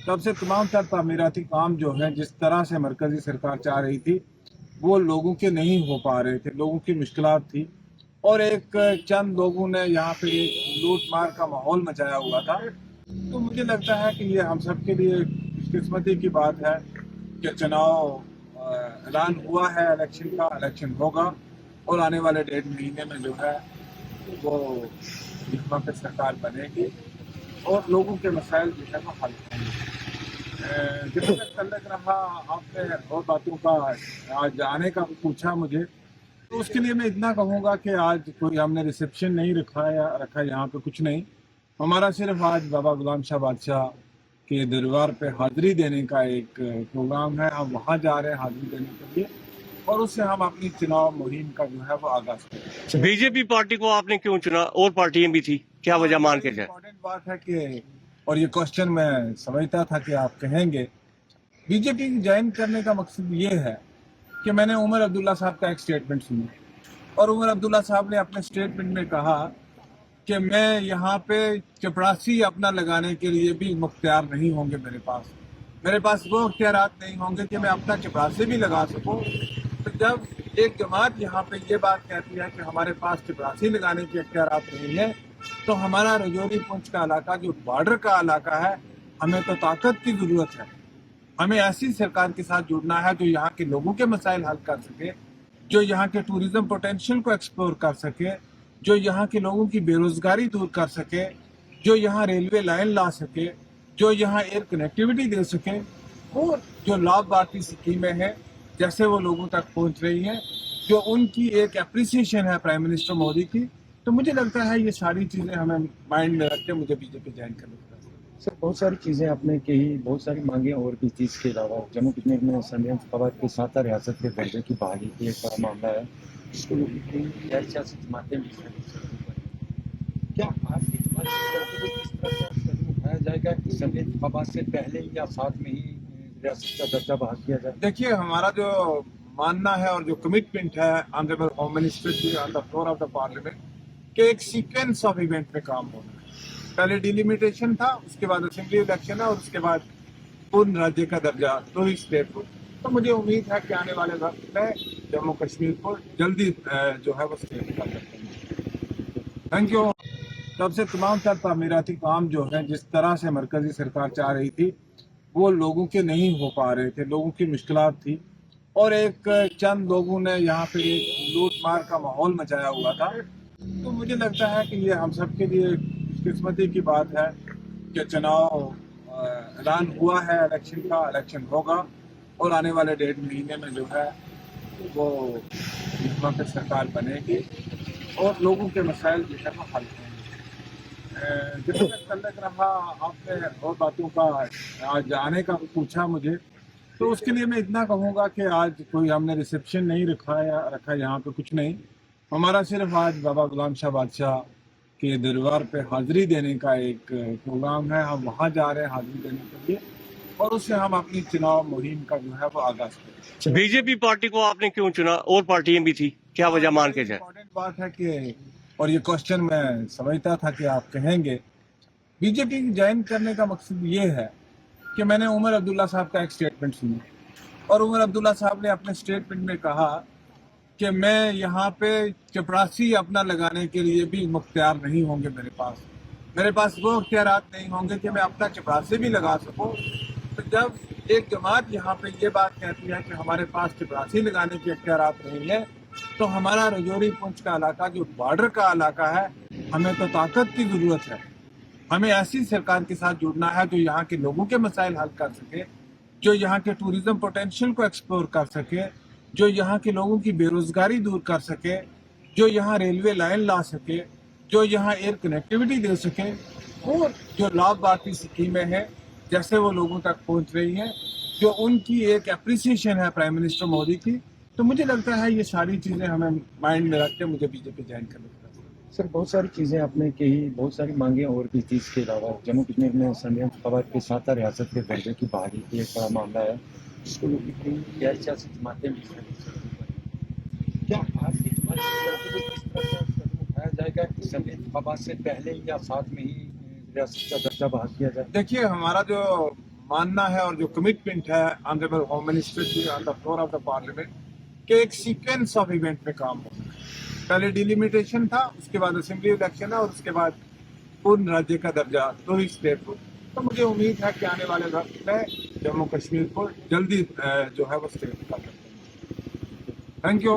तब से तमाम तर तामीराती काम जो है जिस तरह से मरकजी सरकार चाह रही थी वो लोगों के नहीं हो पा रहे थे, लोगों की मुश्किलात थी। और एक चंद लोगों ने यहाँ पे एक लूट मार का माहौल मचाया हुआ था। तो मुझे लगता है कि ये हम सब के लिए खुशकिस्मती की बात है कि चुनाव ऐलान हुआ है, इलेक्शन का इलेक्शन होगा और आने वाले 1.5 महीने में जो है वो यहाँ पे सरकार बनेगी और लोगों के मसाइल जो है वो हल होंगे। जितना तल्लक रहा आपने और बातों का आज आने का पूछा मुझे, तो उसके लिए मैं इतना कहूँगा कि आज कोई हमने रिसेप्शन नहीं रखा यहाँ पे कुछ नहीं। हमारा सिर्फ आज बाबा गुलाम शाह बादशाह के दरबार पे हाजिरी देने का एक प्रोग्राम है। हम वहाँ जा रहे हैं हाजिरी देने के लिए और उससे हम अपनी चुनाव मुहिम का जो है वो आगाज करें। बीजेपी पार्टी को आपने क्यों चुना? और पार्टियां भी थी, क्या वजह मान के जाए? इम्पोर्टेंट बात है कि और ये क्वेश्चन मैं समझता था कि आप कहेंगे। बीजेपी ज्वाइन करने का मकसद ये है कि मैंने उमर अब्दुल्ला साहब का एक स्टेटमेंट सुना और उमर अब्दुल्ला साहब ने अपने स्टेटमेंट में कहा कि मैं यहाँ पे चपरासी अपना लगाने के लिए भी मुख्तियार नहीं होंगे मेरे पास वो अख्तियारात नहीं होंगे कि मैं अपना चपरासी भी लगा सकूँ। तो जब एक जमात यहाँ पे ये बात कहती है कि हमारे पास चपरासी लगाने के अख्तियारात नहीं है, तो हमारा रजौरी पुंछ का इलाका जो बॉर्डर का इलाका है, हमें तो ताकत की ज़रूरत है। हमें ऐसी सरकार के साथ जुड़ना है जो यहाँ के लोगों के मसाइल हल कर सके, जो यहाँ के टूरिज्म पोटेंशियल को एक्सप्लोर कर सके, जो यहाँ के लोगों की बेरोजगारी दूर कर सके, जो यहाँ रेलवे लाइन ला सके, जो यहाँ एयर कनेक्टिविटी दे सके और जो लाभ भारती स्कीमें हैं जैसे वो लोगों तक पहुँच रही हैं, जो उनकी एक अप्रिसिएशन है प्राइम मिनिस्टर मोदी की। तो मुझे लगता है ये सारी चीज़ें हमें माइंड में रख के मुझे बीजेपी ज्वाइन करने का। सर, बहुत सारी चीज़ें आपने कही, बहुत सारी मांगे और भी थी। इसके अलावा जम्मू कश्मीर में संविधान फवाद के साथ रियासत के दर्जे की बहाली की एक बड़ा मामला है, इसको गैर सियासी जमातें भी क्या आपकी जमात किस तरह से कदम उठाया जाएगा कि संविधान फवाद से पहले या साथ में ही रियासत का दर्जा बहाल किया जाए? देखिए, हमारा जो मानना है और जो कमिटमेंट है ऑनरेबल होम मिनिस्टर जी on the floor of the parliament कि एक सीक्वेंस ऑफ इवेंट में काम होना है। पहले डिलिमिटेशन था, उसके बाद असेंबली इलेक्शन है और उसके बाद पूर्ण राज्य का दर्जा दो ही स्टेट को। तो मुझे उम्मीद है कि आने वाले वक्त में जम्मू कश्मीर को जल्दी जो है वो स्टेट का दर्जा। Thank you. तब से तमाम तर तामीराती काम जो है जिस तरह से मरकजी सरकार चाह रही थी वो लोगों के नहीं हो पा रहे थे, लोगों की मुश्किलात थी। और एक चंद लोगों ने यहाँ पे एक लूट मार का माहौल मचाया हुआ था। तो मुझे लगता है कि ये हम सब के लिए खुशकिस्मती की बात है कि चुनाव ऐलान हुआ है, इलेक्शन का इलेक्शन होगा और आने वाले 1.5 महीने में जो है वो यहाँ पे सरकार बनेगी और लोगों के मसाइल जो है वो हल होंगे। जितना तल्लक रहा आपने और बातों का आज आने का पूछा मुझे, तो उसके लिए मैं इतना कहूँगा कि आज कोई हमने रिसेप्शन नहीं रखा यहाँ पे कुछ नहीं। हमारा सिर्फ आज बाबा गुलाम शाह बादशाह के दरबार पे हाजिरी देने का एक प्रोग्राम है। हम वहाँ जा रहे हैं हाजिरी देने के लिए और उससे हम अपनी चुनाव मुहिम का जो है वो आगाज करें। बीजेपी पार्टी को आपने क्यों चुना? और पार्टियां भी थी, क्या वजह मान के जाए? इम्पोर्टेंट बात है कि और ये क्वेश्चन मैं समझता था कि आप कहेंगे। बीजेपी ज्वाइन करने का मकसद ये है कि मैंने उमर अब्दुल्ला साहब का एक स्टेटमेंट सुना और उमर अब्दुल्ला साहब ने अपने स्टेटमेंट में कहा कि मैं यहाँ पे चपरासी अपना लगाने के लिए भी मुख्तियार नहीं होंगे मेरे पास वो अख्तियारात नहीं होंगे कि मैं अपना चपरासी भी लगा सकूँ। तो जब एक जमात यहाँ पे ये बात कहती है कि हमारे पास चपरासी लगाने के अख्तियारात नहीं है, तो हमारा रजौरी पुंछ का इलाका जो बॉर्डर का इलाका है, हमें तो ताकत की ज़रूरत है। हमें ऐसी सरकार के साथ जुड़ना है जो यहाँ के लोगों के मसाइल हल कर सके, जो यहाँ के टूरिज्म पोटेंशियल को एक्सप्लोर कर सके, जो यहाँ के लोगों की बेरोजगारी दूर कर सके, जो यहाँ रेलवे लाइन ला सके, जो यहाँ एयर कनेक्टिविटी दे सके और जो लाभ भारती स्कीमें हैं जैसे वो लोगों तक पहुँच रही हैं, जो उनकी एक अप्रिसिएशन है प्राइम मिनिस्टर मोदी की। तो मुझे लगता है ये सारी चीज़ें हमें माइंड में रख के मुझे बीजेपी ज्वाइन करने का। सर, बहुत सारी चीज़ें आपने कही, बहुत सारी मांगे और भी थी। इसके अलावा जम्मू कश्मीर में संविधान फवाद के साथ रियासत के दर्जे की बहाली की एक बड़ा मामला है, इसको गैर सियासी जमातें भी क्या आपकी जमात किस तरह से कदम उठाया जाएगा कि संविधान फवाद से पहले या साथ में ही रियासत का दर्जा बहाल किया जाए? देखिए, हमारा जो मानना है और जो कमिटमेंट है ऑनरेबल होम मिनिस्टर की on the floor of the parliament कि एक सीक्वेंस ऑफ इवेंट में काम होना है। पहले डिलिमिटेशन था, उसके बाद असेंबली इलेक्शन है और उसके बाद पूर्ण राज्य का दर्जा तो ही स्टेट को। तो मुझे उम्मीद है कि आने वाले वक्त में जम्मू कश्मीर को जल्दी जो है वो स्टेट का दर्जा। Thank you.